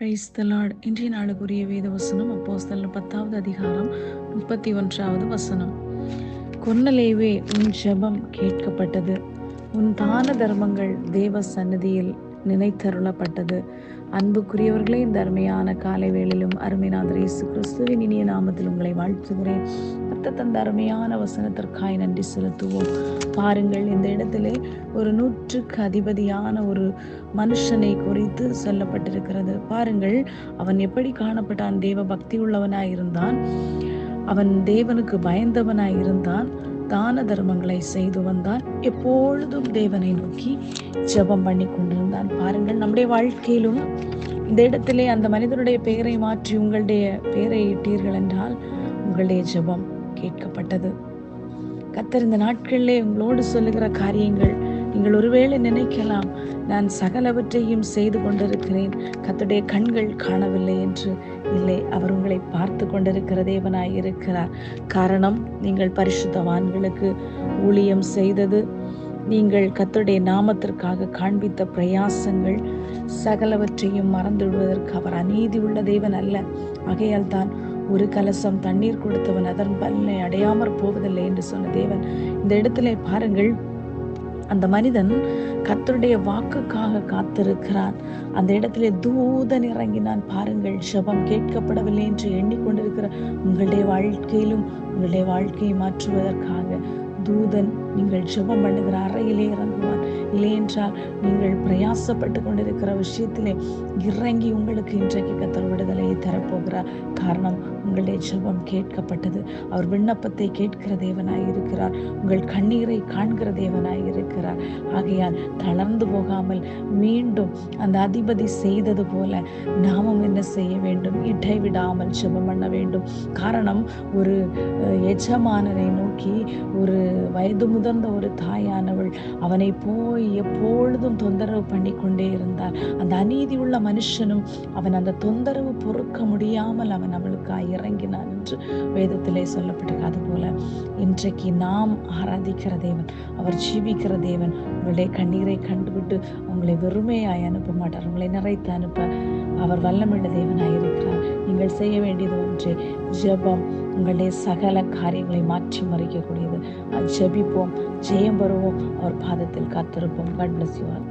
Praise the Lord. இன்றைய நாளுக்குரிய வேத வசனம் அப்போஸ்தலர் 10வது அதிகாரம் 31வது வசனம். கொர்நேலியுவே, உன் ஜெபம் கேட்கப்பட்டது, உன் தான தர்மங்கள் தேவ சந்நிதியில் நினைத்தருளப்பட்டது. அன்புக்குரியவர்களே, இந்த அருமையான காலை வேளையிலும் அருமைநாதர் இயேசு கிறிஸ்துவின் இனிய நாமத்தில் உங்களை வாழ்த்துகிறேன். தந்த அருமையான வசனத்திற்காய் நன்றி செலுத்துவோம். பாருங்கள், இந்த இடத்திலே ஒரு 100க்கு அதிபதியான ஒரு மனுஷனை குறித்து சொல்லப்பட்டிருக்கிறது. பாருங்கள், அவன் எப்படி காணப்பட்டான்? தேவ பக்தி உள்ளவனாய் இருந்தான், அவன் தேவனுக்கு பயந்தவனாய் இருந்தான், தான தர்மங்களை செய்து வந்தான், எப்பொழுதும் தேவனை நோக்கி ஜெபம் பண்ணி கொண்டிருந்தான். பாருங்கள், நம்முடைய வாழ்க்கையிலும் இந்த இடத்திலே அந்த மனிதனுடைய பெயரை மாற்றி உங்களுடைய பெயரை இட்டீர்கள் என்றால் உங்களுடைய ஜெபம் கேட்கப்பட்டது. கர்த்தர் இந்த நாட்களிலே உங்களோடு சொல்லுகிற காரியங்கள், நீங்கள் ஒருவேளை நினைக்கலாம், நான் சகலவற்றையும் செய்து கொண்டிருக்கிறேன், கர்த்தருடைய கண்கள் காணவில்லை என்று. இல்லை, அவர் உங்களை பார்த்து கொண்டிருக்கிற தேவனாய் இருக்கிறார். காரணம், நீங்கள் பரிசுத்தவான்களுக்கு ஊழியம் செய்தது, நீங்கள் கர்த்தருடைய நாமத்திற்காக காண்பித்த பிரயாசங்கள் சகலவற்றையும் மறந்துவிடுவதற்கு அவர் அநீதி உள்ள தேவன் அல்ல. ஆகையால் தான் ஒரு கலசம் தண்ணீர் கொடுத்தவன் அதன் பலனை அடையாமற் போவதில்லை என்று சொன்ன தேவன். இந்த இடத்திலே பாருங்கள், அந்த மனிதன் கர்த்தருடைய வாக்குக்காக காத்திருக்கிறான். அந்த இடத்திலே தூதன் இறங்கினான். பாருங்கள், ஜெபம் கேட்கப்படவில்லை என்று எண்ணிக்கொண்டிருக்கிற உங்களுடைய வாழ்க்கையிலும் உங்களுடைய வாழ்க்கையை மாற்றுவதற்காக தூதன் நீங்கள் ஜெபம் பண்ணுகிற அறையிலே இறங்குவான். இல்லை என்றால் நீங்கள் பிரயாசப்பட்டு கொண்டிருக்கிற விஷயத்திலே இறங்கி உங்களுக்கு இன்றைக்கு கர்த்தர் விடுதலையை தரப்போகிறார். காரணம், உங்களுடைய ஜெபம் கேட்கப்பட்டது. அவர் விண்ணப்பத்தை கேட்கிற தேவனாய் இருக்கிறார், உங்கள் கண்ணீரை காண்கிற தேவனாய் இருக்கிறார். ஆகையால் தளர்ந்து போகாமல் மீண்டும் அந்த அதிபதி செய்தது போல நாமும் என்ன செய்ய வேண்டும்? இடைவிடாமல் ஜெபம் பண்ண வேண்டும். காரணம், ஒரு எஜமானனை நோக்கி ஒரு வயது முதிர்ந்த ஒரு தாயானவள் அவனை போய் எப்பொழுதும் தொந்தரவு பண்ணி கொண்டே இருந்தார். அந்த அநீதி உள்ள மனுஷனும் அவன் அந்த தொந்தரவு பொறுக்க முடியாமல் அவன் அவளுக்கு இறங்கினான் என்று வேதத்திலே சொல்லப்பட்டிருக்கு. அதுபோல இன்றைக்கு நாம் ஆராதிக்கிற தேவன், அவர் ஜீவிக்கிற தேவன். உங்களுடைய கண்ணீரை கண்டுவிட்டு உங்களை வெறுமையாய் அனுப்ப மாட்டார், உங்களை நிறைத்து அனுப்ப அவர் வல்லமுள்ள தேவனாய் இருக்கிறார். நீங்கள் செய்ய வேண்டியது ஒன்றே, ஜெபம். உங்களுடைய சகல காரியங்களை மாற்றி மறைக்கக்கூடியது. ஜெபிப்போம், ஜெயம் பெறுவோம், அவர் பாதத்தில் காத்திருப்போம். God bless you all.